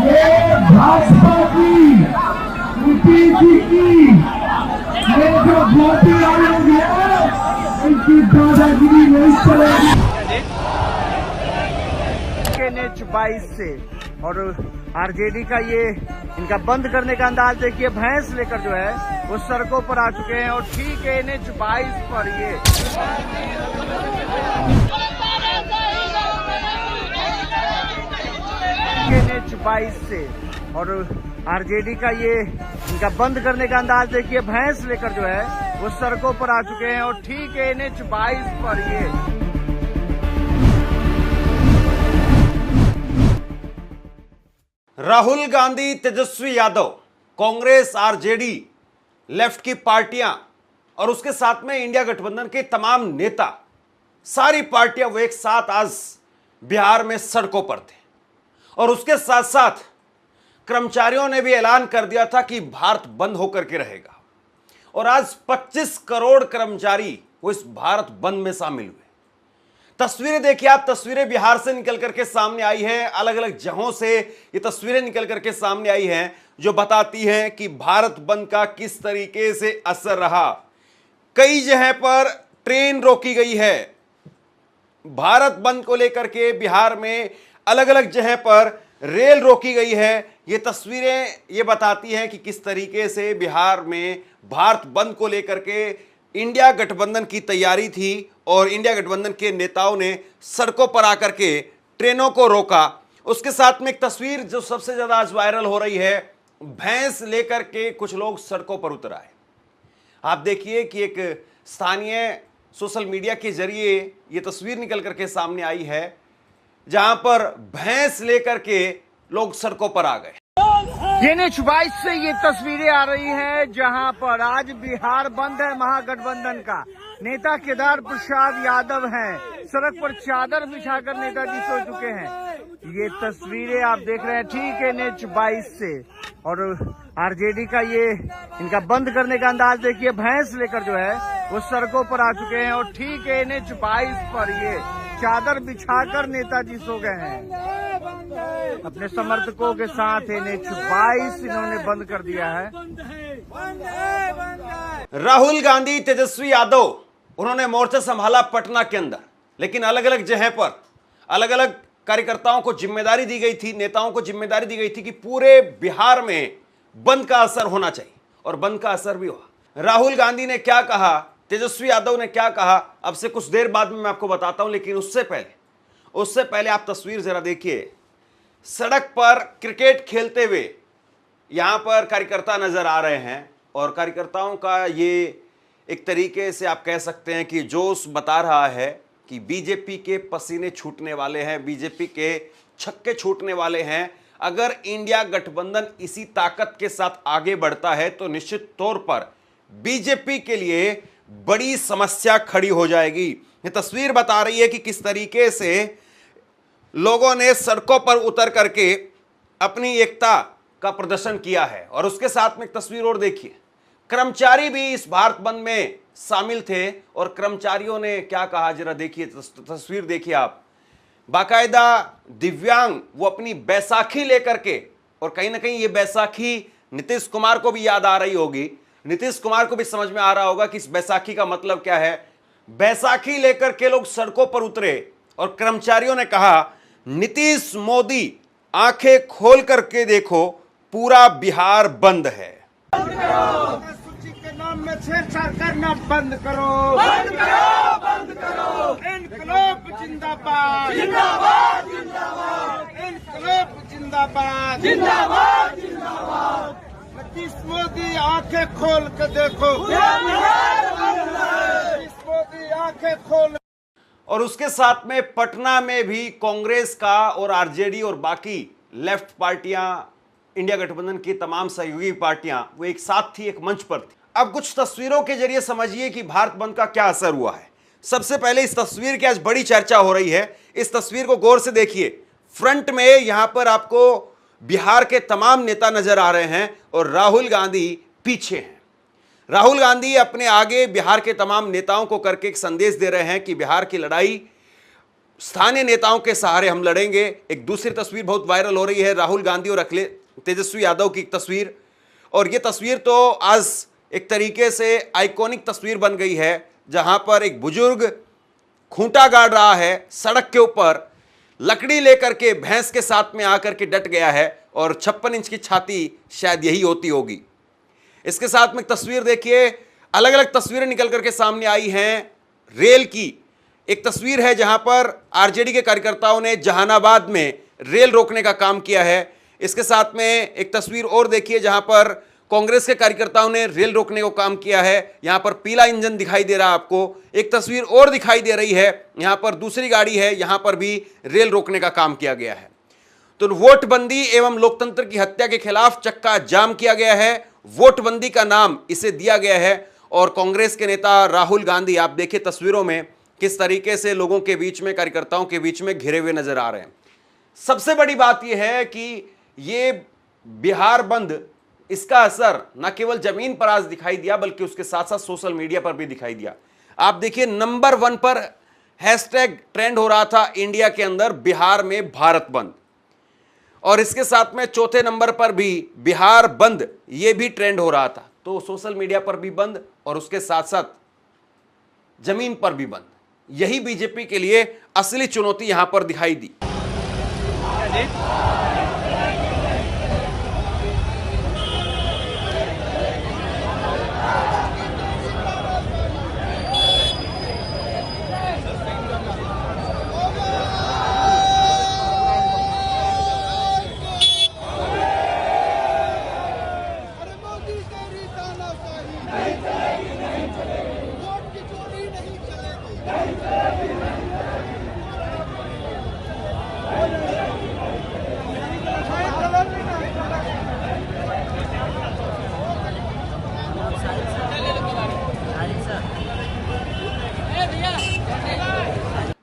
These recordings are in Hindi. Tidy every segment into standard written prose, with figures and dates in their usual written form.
ये भाजपा की नीतीश जी की ये जो मोदी आयोग है इनकी दादागिरी नहीं चलेगी। NH-22 से और आरजेडी का ये इनका बंद करने का अंदाज देखिए, भैंस लेकर जो है वो सड़कों पर आ चुके हैं और ठीक है NH-22 पर ये NH-22 से और आरजेडी का ये इनका बंद करने का अंदाज देखिए, भैंस लेकर जो है वो सड़कों पर आ चुके हैं और ठीक है NH-22 पर ये राहुल गांधी, तेजस्वी यादव, कांग्रेस, आरजेडी, लेफ्ट की पार्टियां और उसके साथ में इंडिया गठबंधन के तमाम नेता, सारी पार्टियां वो एक साथ आज बिहार में सड़कों पर थे। और उसके साथ साथ कर्मचारियों ने भी ऐलान कर दिया था कि भारत बंद होकर के रहेगा। और आज 25 करोड़ कर्मचारी वो इस भारत बंद में शामिल हुए। तस्वीरें देखिए आप, तस्वीरें बिहार से निकल करके सामने आई हैं, अलग अलग जगहों से ये तस्वीरें निकल करके सामने आई हैं जो बताती हैं कि भारत बंद का किस तरीके से असर रहा। कई जगह पर ट्रेन रोकी गई है। भारत बंद को लेकर के बिहार में अलग अलग जगह पर रेल रोकी गई है। ये तस्वीरें ये बताती हैं कि किस तरीके से बिहार में भारत बंद को लेकर के इंडिया गठबंधन की तैयारी थी और इंडिया गठबंधन के नेताओं ने सड़कों पर आकर के ट्रेनों को रोका। उसके साथ में एक तस्वीर जो सबसे ज्यादा आज वायरल हो रही है, भैंस लेकर के कुछ लोग सड़कों पर उतर आए। आप देखिए कि एक स्थानीय सोशल मीडिया के जरिए ये तस्वीर निकल करके सामने आई है जहां पर भैंस लेकर के लोग सड़कों पर आ गए। NH-22 से ये तस्वीरें आ रही हैं जहां पर आज बिहार बंद है महागठबंधन का। नेता केदार प्रसाद यादव हैं, सड़क पर चादर बिछाकर नेताजी सो चुके हैं। ये तस्वीरें आप देख रहे हैं ठीक है NH-22 से और आरजेडी का ये इनका बंद करने का अंदाज देखिए, भैंस लेकर जो है वो सड़कों पर आ चुके हैं और ठीक है NH-22 पर ये चादर बिछाकर नेताजी सो गए हैं। अपने समर्थकों के साथ NH-22 इन्होंने बंद कर दिया है। राहुल गांधी, तेजस्वी यादव, उन्होंने मोर्चा संभाला पटना के अंदर, लेकिन अलग अलग जगह पर अलग अलग कार्यकर्ताओं को जिम्मेदारी दी गई थी, नेताओं को जिम्मेदारी दी गई थी कि पूरे बिहार में बंद का असर होना चाहिए और बंद का असर भी हुआ। राहुल गांधी ने क्या कहा, तेजस्वी यादव ने क्या कहा, अब से कुछ देर बाद में मैं आपको बताता हूं, लेकिन उससे पहले आप तस्वीर जरा देखिए। सड़क पर क्रिकेट खेलते हुए यहां पर कार्यकर्ता नजर आ रहे हैं और कार्यकर्ताओं का ये एक तरीके से आप कह सकते हैं कि जोश बता रहा है कि बीजेपी के पसीने छूटने वाले हैं, बीजेपी के छक्के छूटने वाले हैं। अगर इंडिया गठबंधन इसी ताकत के साथ आगे बढ़ता है तो निश्चित तौर पर बीजेपी के लिए बड़ी समस्या खड़ी हो जाएगी। ये तस्वीर बता रही है कि किस तरीके से लोगों ने सड़कों पर उतर करके अपनी एकता का प्रदर्शन किया है। और उसके साथ में एक तस्वीर और देखिए, कर्मचारी भी इस भारत बंद में शामिल थे और कर्मचारियों ने क्या कहा जरा देखिए, तस्वीर देखिए आप। बाकायदा दिव्यांग वो अपनी बैसाखी लेकर के, और कहीं ना कहीं ये बैसाखी नीतीश कुमार को भी याद आ रही होगी, नीतीश कुमार को भी समझ में आ रहा होगा कि इस बैसाखी का मतलब क्या है। बैसाखी लेकर के लोग सड़कों पर उतरे और कर्मचारियों ने कहा, नीतीश मोदी आंखें खोल करके देखो, पूरा बिहार बंद है। सूची के नाम में छेड़छाड़ करना बंद करो, बंद करो, बंद करो। इनकलाब जिंदाबाद, जिंदाबाद, जिंदाबाद। इनकलाब जिंदाबाद, जिंदाबाद, जिंदाबाद। नीतीश मोदी आंखें खोल के देखो, नीतीश मोदी आंखें खोल। और उसके साथ में पटना में भी कांग्रेस का और आरजेडी और बाकी लेफ्ट पार्टियां, इंडिया गठबंधन की तमाम सहयोगी पार्टियां वो एक साथ थी, एक मंच पर थी। अब कुछ तस्वीरों के जरिए समझिए कि भारत बंद का क्या असर हुआ है। सबसे पहले इस तस्वीर की आज बड़ी चर्चा हो रही है। इस तस्वीर को गौर से देखिए। फ्रंट में यहां पर आपको बिहार के तमाम नेता नजर आ रहे हैं और राहुल गांधी पीछे हैं। राहुल गांधी अपने आगे बिहार के तमाम नेताओं को करके एक संदेश दे रहे हैं कि बिहार की लड़ाई स्थानीय नेताओं के सहारे हम लड़ेंगे। एक दूसरी तस्वीर बहुत वायरल हो रही है, राहुल गांधी और तेजस्वी यादव की एक तस्वीर, और ये तस्वीर तो आज एक तरीके से आइकॉनिक तस्वीर बन गई है, जहां पर एक बुजुर्ग खूंटा गाड़ रहा है, सड़क के ऊपर लकड़ी लेकर के भैंस के साथ में आकर के डट गया है, और 56 इंच की छाती शायद यही होती होगी। इसके साथ में तस्वीर देखिए, अलग अलग तस्वीरें निकल करके सामने आई हैं। रेल की एक तस्वीर है जहां पर आरजेडी के कार्यकर्ताओं ने जहानाबाद में रेल रोकने का काम किया है। इसके साथ में एक तस्वीर और देखिए जहां पर कांग्रेस के कार्यकर्ताओं ने रेल रोकने को काम किया है। यहां पर पीला इंजन दिखाई दे रहा है आपको। एक तस्वीर और दिखाई दे रही है, यहां पर दूसरी गाड़ी है, यहां पर भी रेल रोकने का काम किया गया है। तो वोटबंदी एवं लोकतंत्र की हत्या के खिलाफ चक्का जाम किया गया है। वोटबंदी का नाम इसे दिया गया है, और कांग्रेस के नेता राहुल गांधी, आप देखिए तस्वीरों में किस तरीके से लोगों के बीच में, कार्यकर्ताओं के बीच में घिरे हुए नजर आ रहे हैं। सबसे बड़ी बात यह है कि ये बिहार बंद, इसका असर न केवल जमीन पर आज दिखाई दिया, बल्कि उसके साथ साथ सोशल मीडिया पर भी दिखाई दिया। आप देखिए नंबर 1 पर हैशटैग ट्रेंड हो रहा था इंडिया के अंदर, बिहार में भारत बंद, और इसके साथ में चौथे नंबर पर भी बिहार बंद, यह भी ट्रेंड हो रहा था। तो सोशल मीडिया पर भी बंद और उसके साथ साथ जमीन पर भी बंद। यही बीजेपी के लिए असली चुनौती यहां पर दिखाई दी।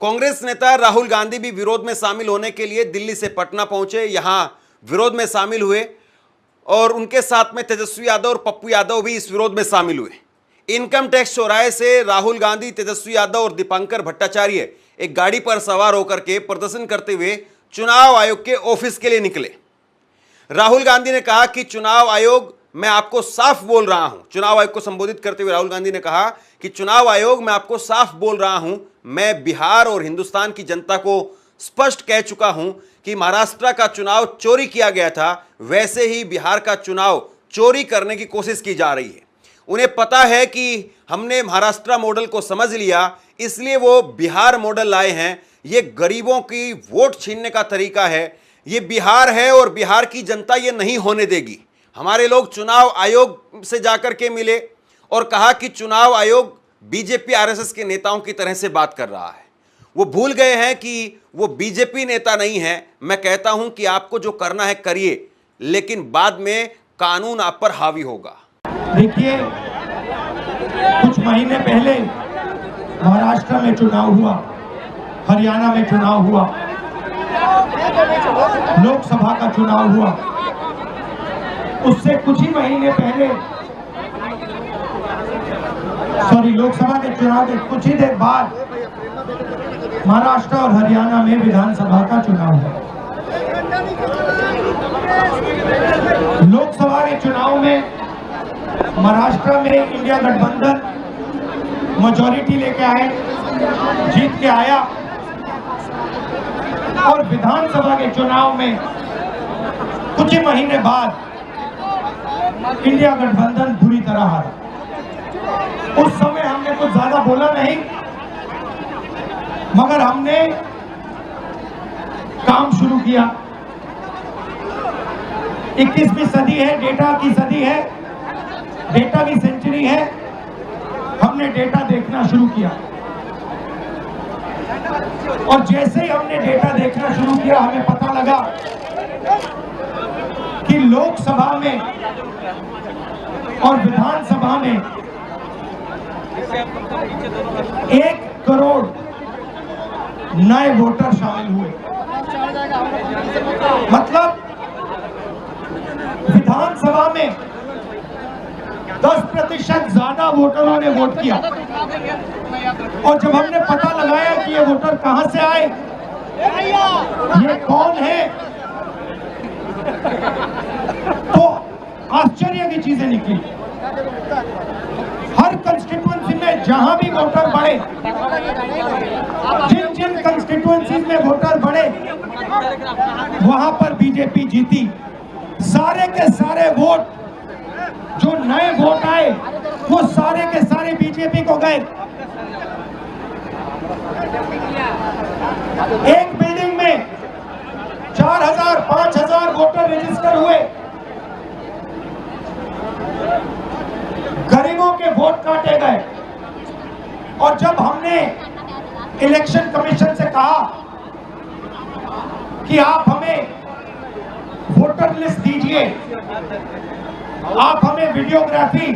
कांग्रेस नेता राहुल गांधी भी विरोध में शामिल होने के लिए दिल्ली से पटना पहुंचे, यहां विरोध में शामिल हुए, और उनके साथ में तेजस्वी यादव और पप्पू यादव भी इस विरोध में शामिल हुए। इनकम टैक्स चौराहे से राहुल गांधी, तेजस्वी यादव और दीपांकर भट्टाचार्य एक गाड़ी पर सवार होकर के प्रदर्शन करते हुए चुनाव आयोग के ऑफिस के लिए निकले। राहुल गांधी ने कहा कि चुनाव आयोग, मैं आपको साफ बोल रहा हूं, चुनाव आयोग को संबोधित करते हुए राहुल गांधी ने कहा कि चुनाव आयोग, मैं आपको साफ बोल रहा हूं, मैं बिहार और हिंदुस्तान की जनता को स्पष्ट कह चुका हूं कि महाराष्ट्र का चुनाव चोरी किया गया था, वैसे ही बिहार का चुनाव चोरी करने की कोशिश की जा रही है। उन्हें पता है कि हमने महाराष्ट्र मॉडल को समझ लिया, इसलिए वो बिहार मॉडल लाए हैं। ये गरीबों की वोट छीनने का तरीका है, ये बिहार है और बिहार की जनता ये नहीं होने देगी। हमारे लोग चुनाव आयोग से जाकर के मिले और कहा कि चुनाव आयोग बीजेपी आरएसएस के नेताओं की तरह से बात कर रहा है। वो भूल गए हैं कि वो बीजेपी नेता नहीं है। मैं कहता हूं कि आपको जो करना है करिए, लेकिन बाद में कानून आप पर हावी होगा। देखिए, कुछ महीने पहले महाराष्ट्र में चुनाव हुआ, हरियाणा में चुनाव हुआ, लोकसभा का चुनाव हुआ। उससे कुछ ही महीने पहले, लोकसभा के चुनाव के कुछ ही देर बाद महाराष्ट्र और हरियाणा में विधानसभा का चुनाव हुआ। लोकसभा के चुनाव में महाराष्ट्र में इंडिया गठबंधन मेजॉरिटी लेके आए, जीत के आया, और विधानसभा के चुनाव में कुछ ही महीने बाद इंडिया गठबंधन बुरी तरह हारा। उस समय हमने कुछ ज्यादा बोला नहीं, मगर हमने काम शुरू किया। 21वीं सदी है, डेटा की सदी है, डेटा की सेंचुरी है। हमने डेटा देखना शुरू किया, और जैसे ही हमने डेटा देखना शुरू किया, हमें पता लगा कि लोकसभा में और विधानसभा में 1 करोड़ नए वोटर शामिल हुए। मतलब विधानसभा में 10% ज्यादा वोटरों ने वोट किया। और जब हमने पता लगाया कि ये वोटर कहां से आए, ये कौन है, तो आश्चर्य की चीजें निकली। हर कंस्टिट्यूएंसी में जहां भी वोटर बढ़े, जिन जिन कंस्टिट्यूएंसीज में वोटर बढ़े, वहां पर बीजेपी जीती। सारे के सारे वोट जो नए वोट आए, वो सारे के सारे बीजेपी को गए। एक बिल्डिंग में 4000 5000 वोटर रजिस्टर हुए, गरीबों के वोट काटे गए। और जब हमने इलेक्शन कमीशन से कहा कि आप हमें वोटर लिस्ट दीजिए, आप हमें वीडियोग्राफी,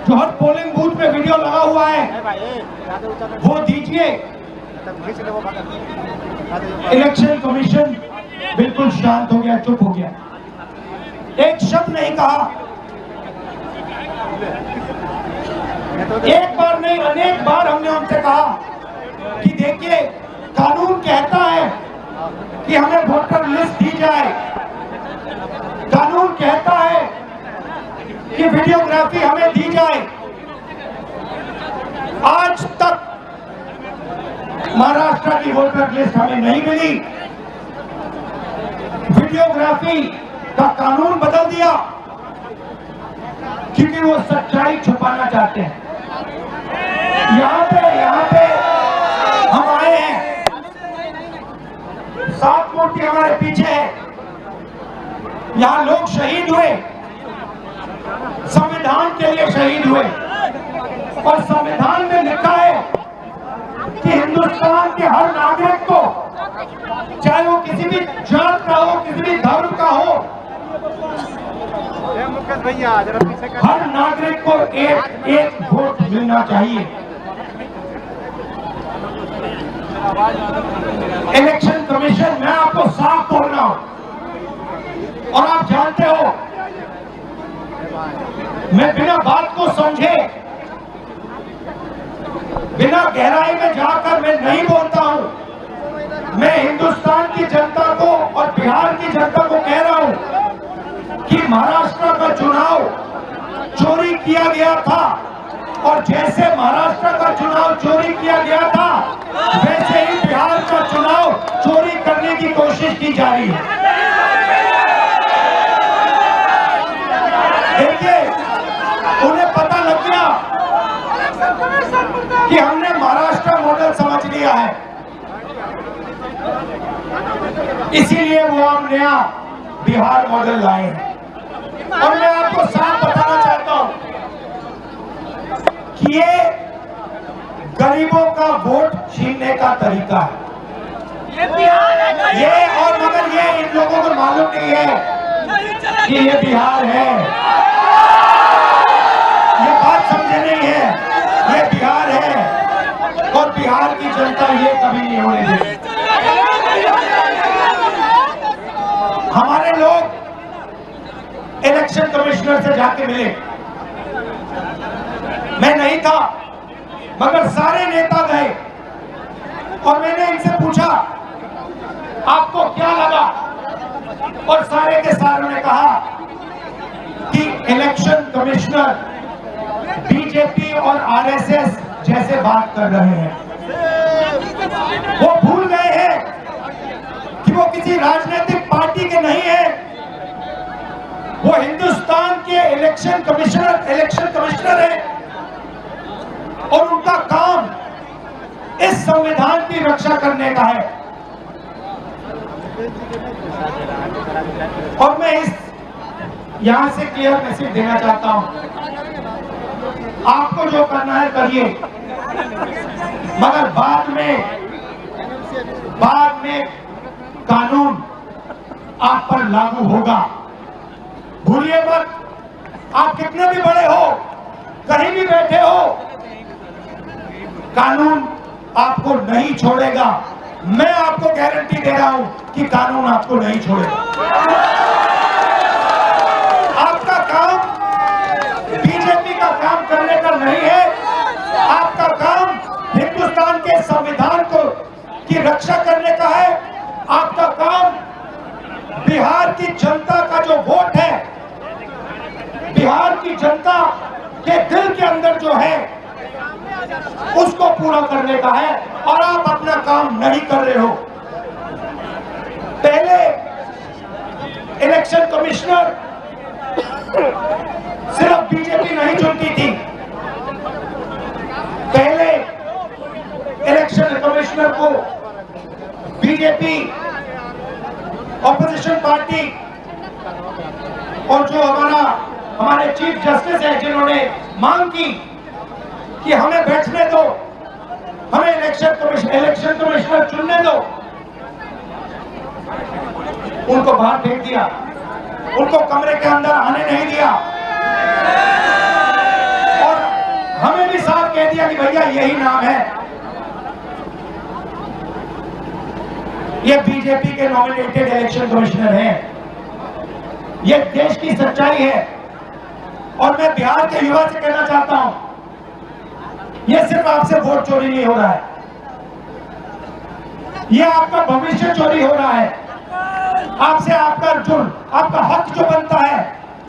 जो हर पोलिंग बूथ में वीडियो लगा हुआ है, वो दीजिए। इलेक्शन कमीशन बिल्कुल शांत हो गया, चुप हो गया, एक शब्द नहीं कहा। एक बार नहीं, अनेक बार हमने उनसे कहा कि देखिए, कानून कहता है कि हमें वोटर लिस्ट दी जाए, कानून कहता है कि वीडियोग्राफी हमें दी जाए। आज तक महाराष्ट्र की वोटर लिस्ट हमें नहीं मिली। वीडियोग्राफी का कानून बदल दिया क्योंकि वो सच्चाई छुपाना चाहते हैं। यहाँ पे हम आए हैं, 7 मूर्ति हमारे पीछे है। यहाँ लोग शहीद हुए, संविधान के लिए शहीद हुए, और संविधान में लिखा है कि हिंदुस्तान के हर नागरिक को, चाहे वो किसी भी जात का हो, किसी भी धर्म का हो, हर नागरिक को एक वोट मिलना चाहिए। इलेक्शन कमीशन, मैं आपको साफ बोल रहा हूं, और आप जानते हो मैं बिना बात को समझे, बिना गहराई में जाकर मैं नहीं बोलता हूं। मैं हिंदुस्तान की जनता को और बिहार की जनता को कह रहा हूं कि महाराष्ट्र का चुनाव चोरी किया गया था, और जैसे महाराष्ट्र का चुनाव चोरी किया गया था, वैसे ही बिहार का चुनाव चोरी करने की कोशिश की जा रही है। देखिए, उन्हें पता लग गया कि हमने महाराष्ट्र मॉडल समझ लिया है, इसीलिए वो हम नया बिहार मॉडल लाए हैं। और मैं आपको साफ बताना चाहता हूं कि ये गरीबों का वोट छीनने का तरीका है। ये और मगर ये इन लोगों को मालूम नहीं है कि ये बिहार है। ये बात समझे नहीं है, ये बिहार है, और बिहार की जनता ये कभी नहीं होने देगी। हमारे लोग इलेक्शन कमिश्नर से जाके मिले, मैं नहीं था, मगर सारे नेता गए, और मैंने इनसे पूछा आपको क्या लगा, और सारे के सारों ने कहा कि इलेक्शन कमिश्नर बीजेपी और आरएसएस जैसे बात कर रहे हैं। वो भूल गए हैं कि वो किसी राजनीतिक पार्टी के नहीं है, वो हिंदुस्तान के इलेक्शन कमिश्नर है, और उनका काम इस संविधान की रक्षा करने का है। और मैं यहां से क्लियर मैसेज देना चाहता हूं, आपको जो करना है करिए, मगर बाद में कानून आप पर लागू होगा। भूलिए मत, आप कितने भी बड़े हो, कहीं भी बैठे हो, कानून आपको नहीं छोड़ेगा। मैं आपको गारंटी दे रहा हूं कि कानून आपको नहीं छोड़ेगा। आपका काम जनता का जो वोट है, बिहार की जनता के दिल के अंदर जो है, उसको पूरा करने का है और आप अपना काम नहीं कर रहे हो। पहले इलेक्शन कमिश्नर सिर्फ बीजेपी नहीं चुनती थी, पहले इलेक्शन कमिश्नर को बीजेपी, ऑपोजिशन पार्टी और जो हमारे चीफ जस्टिस है जिन्होंने मांग की कि हमें बैठने दो, हमें इलेक्शन कमिश्नर चुनने दो, उनको बाहर फेंक दिया, उनको कमरे के अंदर आने नहीं दिया और हमें भी साफ कह दिया कि भैया यही नाम है, ये बीजेपी के नॉमिनेटेड इलेक्शन कमिश्नर हैं। ये देश की सच्चाई है और मैं बिहार के युवा से कहना चाहता हूं, ये सिर्फ आपसे वोट चोरी नहीं हो रहा है, ये आपका भविष्य चोरी हो रहा है। आपसे आपका हक जो बनता है,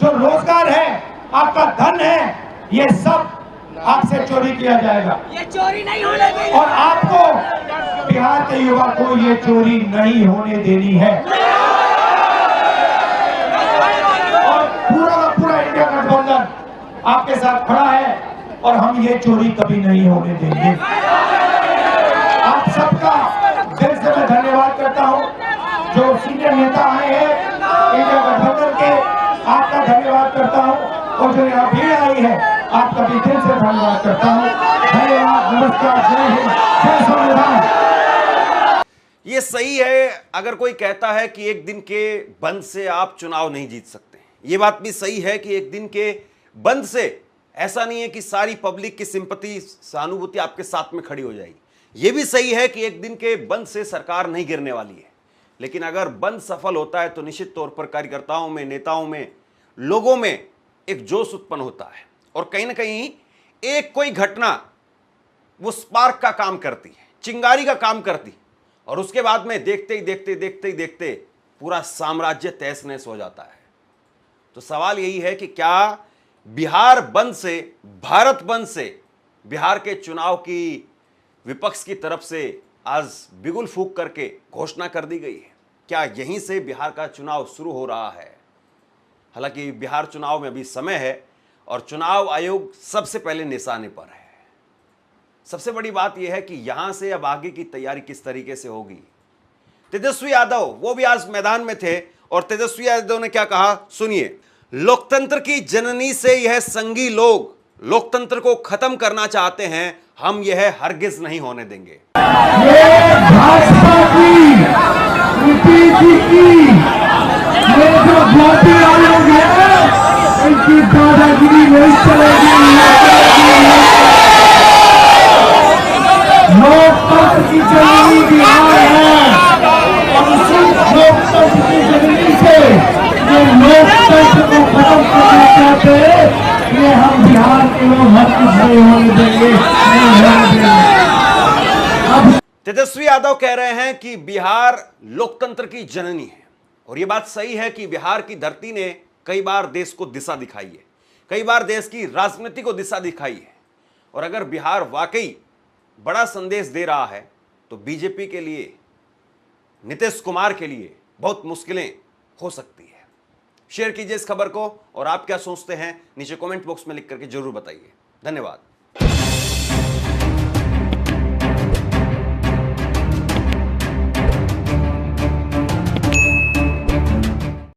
जो रोजगार है, आपका धन है, ये सब आपसे चोरी किया जाएगा। ये चोरी नहीं होने देंगे और आपको, बिहार के युवा को ये चोरी नहीं होने देनी है और पूरा का पूरा इंडिया गठबंधन आपके साथ खड़ा है और हम ये चोरी कभी नहीं होने देंगे। आप सबका दिल से मैं धन्यवाद करता हूं, जो सीनियर नेता आए हैं इंडिया गठबंधन के, आपका धन्यवाद करता हूं और जो यहाँ भीड़ आई है आपका भी दिल से धन्यवाद करता हूं। धन्यवाद, नमस्कार, जय हिंद, जय संविधान। ये सही है अगर कोई कहता है कि एक दिन के बंद से आप चुनाव नहीं जीत सकते। ये बात भी सही है कि एक दिन के बंद से ऐसा नहीं है कि सारी पब्लिक की सिंपैथी, सहानुभूति आपके साथ में खड़ी हो जाएगी। ये भी सही है कि एक दिन के बंद से सरकार नहीं गिरने वाली है। लेकिन अगर बंद सफल होता है तो निश्चित तौर पर कार्यकर्ताओं में, नेताओं में, लोगों में एक जोश उत्पन्न होता है और कहीं ना कहीं एक कोई घटना वो स्पार्क का काम करती है, चिंगारी का काम करती, और उसके बाद में देखते ही देखते पूरा साम्राज्य तहस नहस हो जाता है। तो सवाल यही है कि क्या बिहार बंद से, भारत बंद से बिहार के चुनाव की विपक्ष की तरफ से आज बिगुल फूंक करके घोषणा कर दी गई है? क्या यहीं से बिहार का चुनाव शुरू हो रहा है? हालांकि बिहार चुनाव में अभी समय है और चुनाव आयोग सबसे पहले निशाने पर है। सबसे बड़ी बात यह है कि यहां से अब आगे की तैयारी किस तरीके से होगी। तेजस्वी यादव वो भी आज मैदान में थे और तेजस्वी यादव ने क्या कहा, सुनिए। लोकतंत्र की जननी से यह संगी लोग लोकतंत्र को खत्म करना चाहते हैं, हम यह हरगिज नहीं होने देंगे। ये भाजपा की, यूपी की ये जो भ्रांति आयोग है, इनकी दादागिरी नहीं चलेगी। लोकतंत्र की जननी बिहार है और उसी लोकतंत्र की जननी से ये लोकतंत्र को खत्म करना चाहते हैं, ये हम बिहार के लोग हरगिज नहीं होने देंगे, नहीं होने देंगे। तेजस्वी यादव कह रहे हैं कि बिहार लोकतंत्र की जननी है और यह बात सही है कि बिहार की धरती ने कई बार देश को दिशा दिखाई है, कई बार देश की राजनीति को दिशा दिखाई है। और अगर बिहार वाकई बड़ा संदेश दे रहा है तो बीजेपी के लिए, नीतीश कुमार के लिए बहुत मुश्किलें हो सकती है। शेयर कीजिए इस खबर को और आप क्या सोचते हैं नीचे कमेंट बॉक्स में लिख करके जरूर बताइए। धन्यवाद।